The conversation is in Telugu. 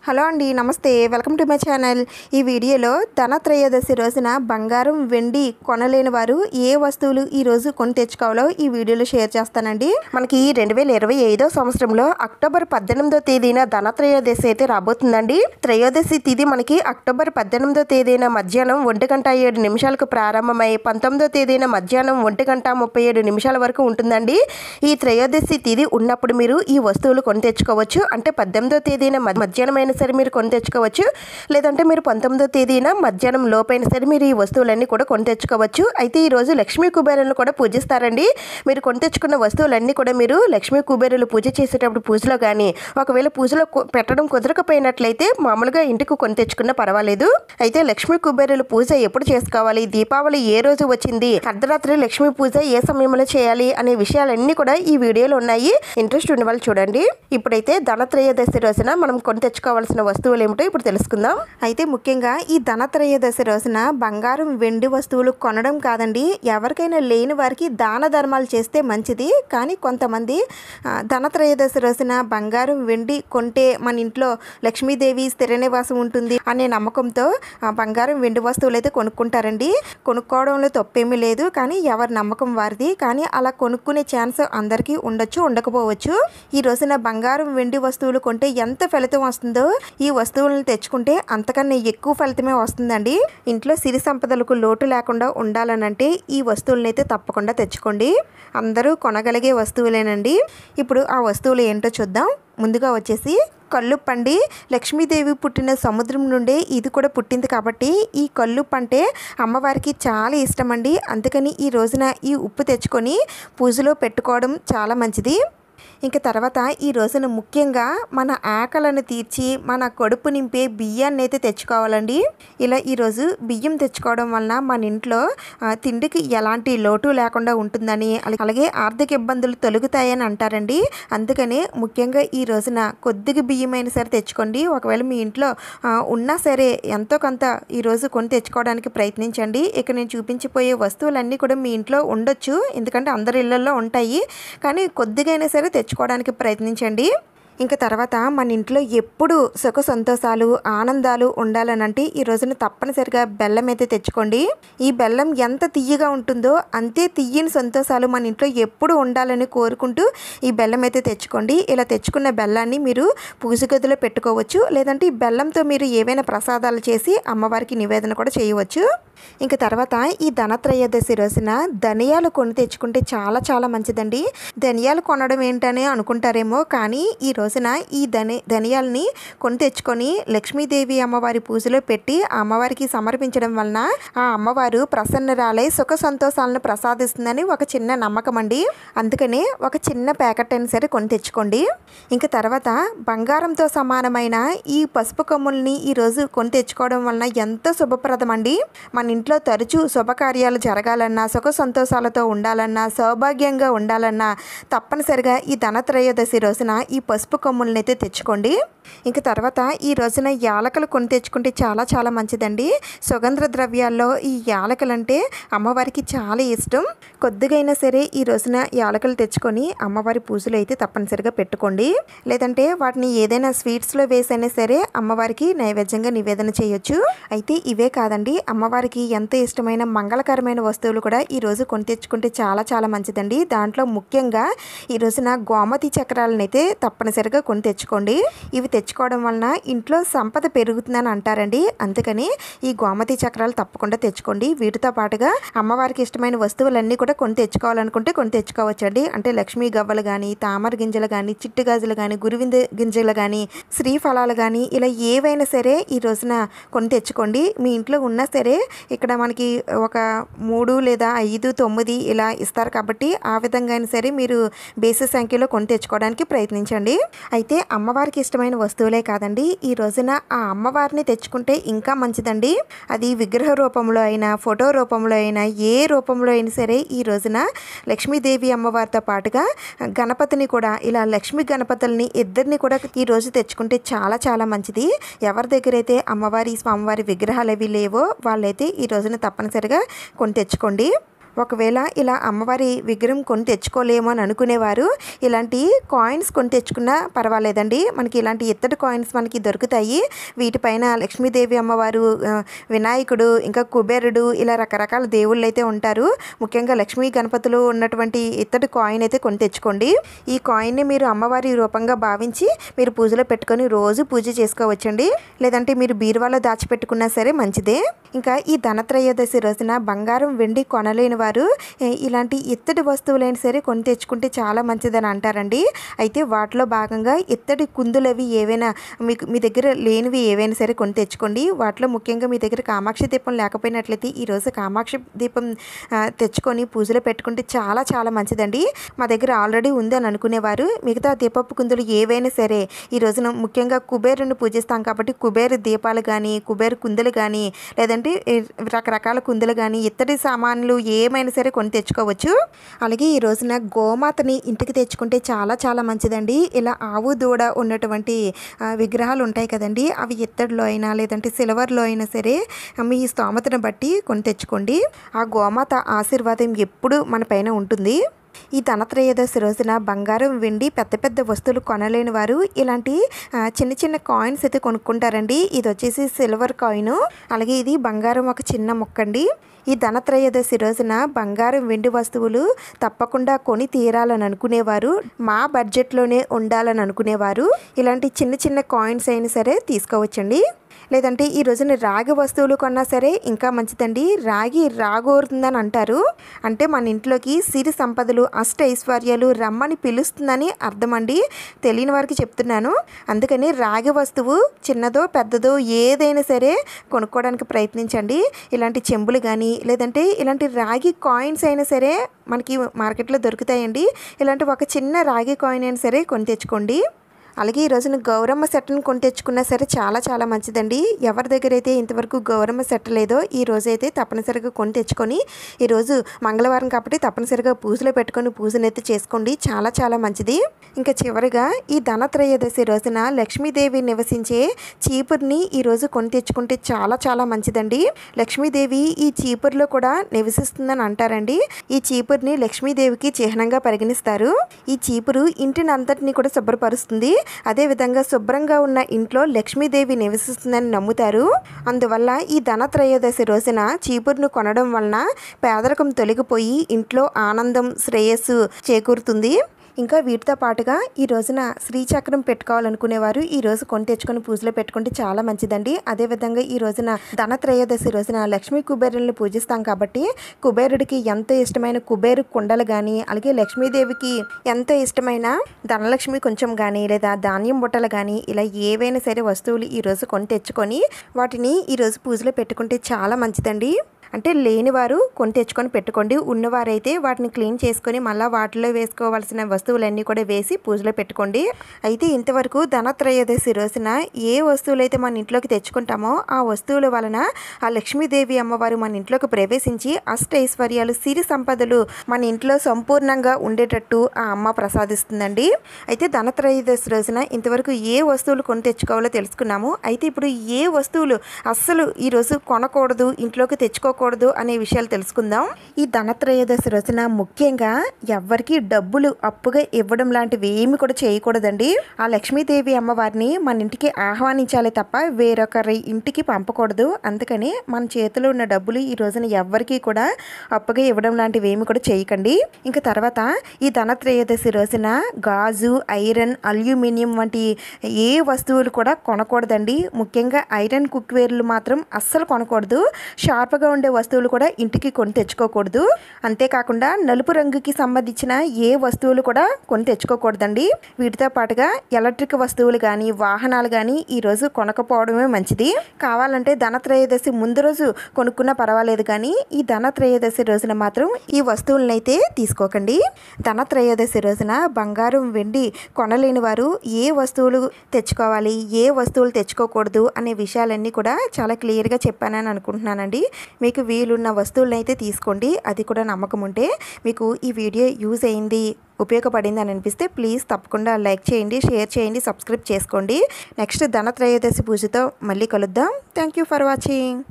హలో అండి, నమస్తే. Welcome to my channel. ఈ వీడియోలో ధనత్రయోదశి రోజున బంగారం వెండి కొనలేని వారు ఏ వస్తువులు ఈరోజు కొని తెచ్చుకోవాలో ఈ వీడియోలో షేర్ చేస్తానండి. మనకి 2025 సంవత్సరంలో అక్టోబర్ 18వ తేదీన ధనత్రయోదశి అయితే రాబోతుందండి. త్రయోదశి తిథి మనకి అక్టోబర్ 18వ తేదీన మధ్యాహ్నం 1:07 ప్రారంభమై 19వ తేదీన మధ్యాహ్నం 1:37 వరకు ఉంటుందండి. ఈ త్రయోదశి తిథి ఉన్నప్పుడు మీరు ఈ వస్తువులు కొని తెచ్చుకోవచ్చు. అంటే 18వ తేదీన మధ్యాహ్నం సరే మీరు కొని తెచ్చుకోవచ్చు, లేదంటే మీరు 19వ తేదీన మధ్యాహ్నం లోపైన సరే మీరు ఈ వస్తువులన్నీ కూడా కొని తెచ్చుకోవచ్చు. అయితే ఈరోజు లక్ష్మీ కుబేరులను కూడా పూజిస్తారండి. మీరు కొని తెచ్చుకున్న వస్తువులన్నీ కూడా మీరు లక్ష్మీ కుబేరులు పూజ చేసేటప్పుడు పూజలో కానీ, ఒకవేళ పూజలో పెట్టడం కుదరకపోయినట్లయితే మామూలుగా ఇంటికి కొని తెచ్చుకున్నా పర్వాలేదు. అయితే లక్ష్మీ కుబేరులు పూజ ఎప్పుడు చేసుకోవాలి, దీపావళి ఏ రోజు వచ్చింది, అర్ధరాత్రి లక్ష్మీ పూజ ఏ సమయంలో చేయాలి అనే విషయాలన్నీ కూడా ఈ వీడియోలో ఉన్నాయి. ఇంట్రెస్ట్ ఉన్న వాళ్ళు చూడండి. ఇప్పుడైతే ధనత్రయోదశి రోజున మనం కొని తెచ్చుకోవాలి వస్తువులు ఏమిటో ఇప్పుడు తెలుసుకుందాం. అయితే ముఖ్యంగా ఈ ధనత్రయోదశి రోజున బంగారం వెండి వస్తువులు కొనడం కాదండి, ఎవరికైనా లేని వారికి దాన ధర్మాలు చేస్తే మంచిది. కానీ కొంతమంది ధనత్రయోదశి రోజున బంగారం వెండి కొంటే మన ఇంట్లో లక్ష్మీదేవి స్థిర నివాసం ఉంటుంది అనే నమ్మకంతో బంగారం వెండి వస్తువులు అయితే కొనుక్కుంటారండి. కొనుక్కోవడంలో తప్పేమీ లేదు, కానీ ఎవరి నమ్మకం వారిది. కానీ అలా కొనుక్కునే ఛాన్స్ అందరికీ ఉండొచ్చు, ఉండకపోవచ్చు. ఈ రోజున బంగారం వెండి వస్తువులు కొంటే ఎంత ఫలితం వస్తుందో ఈ వస్తువులను తెచ్చుకుంటే అంతకన్నా ఎక్కువ ఫలితమే వస్తుందండి. ఇంట్లో సిరి సంపదలకు లోటు లేకుండా ఉండాలనంటే ఈ వస్తువులను అయితే తప్పకుండా తెచ్చుకోండి. అందరూ కొనగలిగే వస్తువులేనండి. ఇప్పుడు ఆ వస్తువులు ఏంటో చూద్దాం. ముందుగా వచ్చేసి కల్లుప్పండి. లక్ష్మీదేవి పుట్టిన సముద్రం నుండే ఇది కూడా పుట్టింది కాబట్టి ఈ కల్లుప్పు అంటే అమ్మవారికి చాలా ఇష్టం అండి. అందుకని ఈ రోజున ఈ ఉప్పు తెచ్చుకొని పూజలో పెట్టుకోవడం చాలా మంచిది. ఇంకా తర్వాత ఈ రోజున ముఖ్యంగా మన ఆకలను తీర్చి మన కడుపు నింపే బియ్యాన్ని అయితే తెచ్చుకోవాలండి. ఇలా ఈరోజు బియ్యం తెచ్చుకోవడం వలన మన ఇంట్లో తిండికి ఎలాంటి లోటు లేకుండా ఉంటుందని, అలాగే ఆర్థిక ఇబ్బందులు తొలగుతాయని అంటారండి. అందుకనే ముఖ్యంగా ఈ రోజున కొద్దిగా బియ్యమైనా సరే తెచ్చుకోండి. ఒకవేళ మీ ఇంట్లో ఉన్నా సరే ఎంతో కొంత ఈరోజు కొని తెచ్చుకోవడానికి ప్రయత్నించండి. ఇక నేను చూపించిపోయే వస్తువులన్నీ కూడా మీ ఇంట్లో ఉండొచ్చు, ఎందుకంటే అందరి ఇళ్లలో ఉంటాయి. కానీ కొద్దిగైనా సరే తెచ్చుకోవడానికి ప్రయత్నించండి. ఇంకా తర్వాత మన ఇంట్లో ఎప్పుడు సుఖ సంతోషాలు ఆనందాలు ఉండాలనంటే ఈ రోజున తప్పనిసరిగా బెల్లం అయితే తెచ్చుకోండి. ఈ బెల్లం ఎంత తియ్యగా ఉంటుందో అంతే తియ్యని సంతోషాలు మన ఇంట్లో ఎప్పుడు ఉండాలని కోరుకుంటూ ఈ బెల్లం అయితే తెచ్చుకోండి. ఇలా తెచ్చుకున్న బెల్లాన్ని మీరు పూజ గదిలో పెట్టుకోవచ్చు, లేదంటే ఈ బెల్లంతో మీరు ఏవైనా ప్రసాదాలు చేసి అమ్మవారికి నివేదన కూడా చేయవచ్చు. ఇంకా తర్వాత ఈ ధనత్రయోదశి రోజున ధనియాలు కొని తెచ్చుకుంటే చాలా చాలా మంచిదండి. ధనియాలు కొనడం ఏంటని అనుకుంటారేమో, కానీ ఈ రోజున ఈ ధనియాలని కొని తెచ్చుకొని లక్ష్మీదేవి అమ్మవారి పూజలో పెట్టి ఆ అమ్మవారికి సమర్పించడం వలన ఆ అమ్మవారు ప్రసన్నరాలై సుఖ సంతోషాలను ప్రసాదిస్తుందని ఒక చిన్న నమ్మకం అండి. అందుకనే ఒక చిన్న ప్యాకెట్ అయినా సరే కొని తెచ్చుకోండి. ఇంకా తర్వాత బంగారంతో సమానమైన ఈ పసుపు కొమ్ముల్ని ఈరోజు కొని తెచ్చుకోవడం వలన ఎంతో శుభప్రదం అండి. మన ఇంట్లో తరచూ శుభకార్యాలు జరగాలన్నా, సుఖ సంతోషాలతో ఉండాలన్నా, సౌభాగ్యంగా ఉండాలన్నా తప్పనిసరిగా ఈ ధనత్రయోదశి రోజున ఈ పసుపు కొమ్ములను అయితే తెచ్చుకోండి. ఇంకా తర్వాత ఈ రోజున యాలకులు కొని తెచ్చుకుంటే చాలా చాలా మంచిదండి. సుగంధ ద్రవ్యాల్లో ఈ యాలకులు అంటే అమ్మవారికి చాలా ఇష్టం. కొద్దిగైనా సరే ఈ రోజున యాలకులు తెచ్చుకొని అమ్మవారి పూజలు అయితే తప్పనిసరిగా పెట్టుకోండి. లేదంటే వాటిని ఏదైనా స్వీట్స్లో వేసైనా సరే అమ్మవారికి నైవేద్యంగా నివేదన చేయొచ్చు. అయితే ఇవే కాదండి, అమ్మవారికి ఎంతో ఇష్టమైన మంగళకరమైన వస్తువులు కూడా ఈరోజు కొని తెచ్చుకుంటే చాలా చాలా మంచిదండి. దాంట్లో ముఖ్యంగా ఈ రోజున గోమతి చక్రాలను అయితే తప్పనిసరిగా కొని తెచ్చుకోండి. ఇవి తెచ్చుకోవడం వలన ఇంట్లో సంపద పెరుగుతుందని అంటారండి. అందుకని ఈ గోమతి చక్రాలు తప్పకుండా తెచ్చుకోండి. వీటితో పాటుగా అమ్మవారికి ఇష్టమైన వస్తువులన్నీ కూడా కొని తెచ్చుకోవాలనుకుంటే కొని తెచ్చుకోవచ్చండి. అంటే లక్ష్మీ గవ్వలు కానీ, తామర గింజలు కానీ, చిట్టు గాజులు కానీ, గురువింద గింజలు కానీ, శ్రీఫలాలు కానీ ఇలా ఏవైనా సరే ఈ రోజున కొని తెచ్చుకోండి. మీ ఇంట్లో ఉన్నా సరే ఇక్కడ మనకి ఒక 3 లేదా 5, 9 ఇలా ఇస్తారు కాబట్టి ఆ విధంగా అయినా సరే మీరు బేసి సంఖ్యలో కొని తెచ్చుకోవడానికి ప్రయత్నించండి. అయితే అమ్మవారికి ఇష్టమైన వస్తువులే కాదండి, ఈ రోజున ఆ అమ్మవారిని తెచ్చుకుంటే ఇంకా మంచిదండి. అది విగ్రహ రూపంలో అయినా, ఫోటో రూపంలో అయినా, ఏ రూపంలో అయినా సరే ఈ రోజున లక్ష్మీదేవి అమ్మవారితో పాటుగా గణపతిని కూడా, ఇలా లక్ష్మీ గణపతుల్ని ఇద్దరిని కూడా ఈ రోజు తెచ్చుకుంటే చాలా చాలా మంచిది. ఎవరి దగ్గర అయితే అమ్మవారి స్వామివారి విగ్రహాలు అవి లేవో వాళ్ళైతే ఈ రోజున తప్పనిసరిగా కొని తెచ్చుకోండి. ఒకవేళ ఇలా అమ్మవారి విగ్రహం కొని తెచ్చుకోలేమో అని అనుకునేవారు ఇలాంటి కాయిన్స్ కొని తెచ్చుకున్నా పర్వాలేదండి. మనకి ఇలాంటి ఇత్తడి కాయిన్స్ మనకి దొరుకుతాయి. వీటిపైన లక్ష్మీదేవి అమ్మవారు, వినాయకుడు, ఇంకా కుబేరుడు ఇలా రకరకాల దేవుళ్ళు అయితే ఉంటారు. ముఖ్యంగా లక్ష్మీ గణపతులు ఉన్నటువంటి ఇత్తడి కాయిన్ అయితే కొని తెచ్చుకోండి. ఈ కాయిన్ని మీరు అమ్మవారి రూపంగా భావించి మీరు పూజలో పెట్టుకొని రోజు పూజ చేసుకోవచ్చండి. లేదంటే మీరు బీరువాలో దాచిపెట్టుకున్నా సరే మంచిదే. ఇంకా ఈ ధనత్రయోదశి రోజున బంగారం వెండి కొనలేని వారు ఇలాంటి ఇత్తడి వస్తువులైనా సరే కొని తెచ్చుకుంటే చాలా మంచిదని అంటారండి. అయితే వాటిలో భాగంగా ఇత్తడి కుందులవి ఏవైనా మీ దగ్గర లేనివి ఏవైనా సరే కొని తెచ్చుకోండి. వాటిలో ముఖ్యంగా మీ దగ్గర కామాక్షి దీపం లేకపోయినట్లయితే ఈరోజు కామాక్షి దీపం తెచ్చుకొని పూజలో పెట్టుకుంటే చాలా చాలా మంచిదండి. మా దగ్గర ఆల్రెడీ ఉంది అని అనుకునేవారు మిగతా దీపపు కుందులు ఏవైనా సరే ఈ రోజున ముఖ్యంగా కుబేరుని పూజిస్తాం కాబట్టి కుబేరు దీపాలు కానీ, కుబేరు కుందులు కానీ, లేదంటే రకరకాల కుందులు కానీ, ఇత్తడి సామాన్లు ఏమైనా సరే కొని తెచ్చుకోవచ్చు. అలాగే ఈ రోజున గోమాతని ఇంటికి తెచ్చుకుంటే చాలా చాలా మంచిదండి. ఇలా ఆవు దూడ ఉన్నటువంటి విగ్రహాలు ఉంటాయి కదండి, అవి ఇత్తడిలో అయినా లేదంటే సిల్వర్లో అయినా సరే మీ స్తోమతను బట్టి కొని తెచ్చుకోండి. ఆ గోమాత ఆశీర్వాదం ఎప్పుడు మన పైన ఉంటుంది. ఈ ధనత్రయోదశి రోజున బంగారం వెండి పెద్ద పెద్ద వస్తువులు కొనలేని వారు ఇలాంటి చిన్న చిన్న కాయిన్స్ అయితే కొనుక్కుంటారండి. ఇది వచ్చేసి సిల్వర్ కాయిన్, అలాగే ఇది బంగారం ఒక చిన్న ముక్కండి. ఈ ధనత్రయోదశి రోజున బంగారం వెండి వస్తువులు తప్పకుండా కొని తీరాలని అనుకునేవారు, మా బడ్జెట్లోనే ఉండాలని అనుకునేవారు ఇలాంటి చిన్న చిన్న కాయిన్స్ అయినా సరే తీసుకోవచ్చండి. లేదంటే ఈ రోజున రాగి వస్తువులు కొన్నా సరే ఇంకా మంచిదండి. రాగి రాగోరుతుందని అంటారు, అంటే మన ఇంట్లోకి సిరి సంపదలు, అష్ట ఐశ్వర్యాలు రమ్మని పిలుస్తుందని అర్థం అండి. తెలియని వారికి చెప్తున్నాను. అందుకని రాగి వస్తువు చిన్నదో పెద్దదో ఏదైనా సరే కొనుక్కోవడానికి ప్రయత్నించండి. ఇలాంటి చెంబులు కానీ లేదంటే ఇలాంటి రాగి కాయిన్స్ అయినా సరే మనకి మార్కెట్లో దొరుకుతాయండి. ఇలాంటి ఒక చిన్న రాగి కాయిన్ అయినా సరే కొని తెచ్చుకోండి. అలాగే ఈ రోజున గౌరమ్మ సెట్ను కొని తెచ్చుకున్నా సరే చాలా చాలా మంచిదండి. ఎవరి దగ్గర అయితే ఇంతవరకు గౌరమ్మ సెట్ లేదో ఈ రోజు అయితే తప్పనిసరిగా కొని తెచ్చుకొని ఈరోజు మంగళవారం కాబట్టి తప్పనిసరిగా పూజలో పెట్టుకొని పూజనైతే చేసుకోండి, చాలా చాలా మంచిది. ఇంకా చివరిగా ఈ ధనత్రయోదశి రోజున లక్ష్మీదేవి నివసించే చీపుర్ని ఈరోజు కొని తెచ్చుకుంటే చాలా చాలా మంచిదండి. లక్ష్మీదేవి ఈ చీపుర్లో కూడా నివసిస్తుందని అంటారండి. ఈ చీపుర్ని లక్ష్మీదేవికి చిహ్నంగా పరిగణిస్తారు. ఈ చీపురు ఇంటిని అంతటినీ కూడా శుభ్రపరుస్తుంది. అదేవిధంగా శుభ్రంగా ఉన్న ఇంట్లో లక్ష్మీదేవి నివసిస్తుందని నమ్ముతారు. అందువల్ల ఈ ధనత్రయోదశి రోజున చీపురును కొనడం వలన పేదరికం తొలగిపోయి ఇంట్లో ఆనందం, శ్రేయస్సు చేకూరుతుంది. ఇంకా వీటితో పాటుగా ఈ రోజున శ్రీచక్రం పెట్టుకోవాలనుకునేవారు ఈ రోజు కొని తెచ్చుకొని పూజలో పెట్టుకుంటే చాలా మంచిదండి. అదేవిధంగా ఈ రోజున ధనత్రయోదశి రోజున లక్ష్మీ కుబేరుల్ని పూజిస్తాం కాబట్టి కుబేరుడికి ఎంతో ఇష్టమైన కుబేరు కుండలు కానీ, అలాగే లక్ష్మీదేవికి ఎంతో ఇష్టమైన ధనలక్ష్మి కొంచెం కానీ లేదా ధాన్యం బుట్టలు కానీ ఇలా ఏవైనా సరే వస్తువులు ఈరోజు కొని తెచ్చుకొని వాటిని ఈరోజు పూజలో పెట్టుకుంటే చాలా మంచిదండి. అంటే లేనివారు కొని తెచ్చుకొని పెట్టుకోండి, ఉన్నవారైతే వాటిని క్లీన్ చేసుకొని మళ్ళీ వాటిలో వేసుకోవాల్సిన వస్తువులన్నీ కూడా వేసి పూజలో పెట్టుకోండి. అయితే ఇంతవరకు ధనత్రయోదశి రోజున ఏ వస్తువులు అయితే మన ఇంట్లోకి తెచ్చుకుంటామో ఆ వస్తువుల వలన ఆ లక్ష్మీదేవి అమ్మవారు మన ఇంట్లోకి ప్రవేశించి అష్ట ఐశ్వర్యాలు, సిరి సంపదలు మన ఇంట్లో సంపూర్ణంగా ఉండేటట్టు ఆ అమ్మ ప్రసాదిస్తుందండి. అయితే ధనత్రయోదశి రోజున ఇంతవరకు ఏ వస్తువులు కొని తెచ్చుకోవాలో తెలుసుకున్నాము. అయితే ఇప్పుడు ఏ వస్తువులు అస్సలు ఈరోజు కొనకూడదు, ఇంట్లోకి తెచ్చుకోకూడదు అనే విషయాలు తెలుసుకుందాం. ఈ ధనత్రయోదశి రోజున ముఖ్యంగా ఎవరికి డబ్బులు అప్పుగా ఇవ్వడం లాంటివి ఏమి కూడా చేయకూడదండి. ఆ లక్ష్మీదేవి అమ్మవారిని మన ఇంటికి ఆహ్వానించాలి తప్ప వేరొకరి ఇంటికి పంపకూడదు. అందుకని మన చేతిలో ఉన్న డబ్బులు ఈ రోజున ఎవరికి కూడా అప్పుగా ఇవ్వడం లాంటివి ఏమి కూడా చేయకండి. ఇంకా తర్వాత ఈ ధనత్రయోదశి రోజున గాజు, ఐరన్, అల్యూమినియం వంటి ఏ వస్తువులు కూడా కొనకూడదండి. ముఖ్యంగా ఐరన్ కుక్వేర్లు మాత్రం అస్సలు కొనకూడదు. షార్ప్గా ఉండే వస్తువులు కూడా ఇంటికి కొని తెచ్చుకోకూడదు. అంతేకాకుండా నలుపు రంగుకి సంబంధించిన ఏ వస్తువులు కూడా కొని తెచ్చుకోకూడదండి. వీటితో పాటుగా ఎలక్ట్రిక్ వస్తువులు కానీ, వాహనాలు కానీ ఈరోజు కొనకపోవడమే మంచిది. కావాలంటే ధనత్రయోదశి ముందు రోజు కొనుక్కున్నా పర్వాలేదు, కానీ ఈ ధనత్రయోదశి రోజున మాత్రం ఈ వస్తువులనైతే తీసుకోకండి. ధనత్రయోదశి రోజున బంగారం, వెండి కొనలేని వారు ఏ వస్తువులు తెచ్చుకోవాలి, ఏ వస్తువులు తెచ్చుకోకూడదు అనే విషయాలన్నీ కూడా చాలా క్లియర్గా చెప్పానని అనుకుంటున్నానండి. మీకు వీలున్న వస్తువులను అయితే తీసుకోండి. అది కూడా నమ్మకం ఉంటే. మీకు ఈ వీడియో యూజ్ అయింది, ఉపయోగపడింది అని అనిపిస్తే ప్లీజ్ తప్పకుండా లైక్ చేయండి, షేర్ చేయండి, సబ్స్క్రైబ్ చేసుకోండి. నెక్స్ట్ ధనత్రయోదశి పూజతో మళ్ళీ కలుద్దాం. Thank you for watching.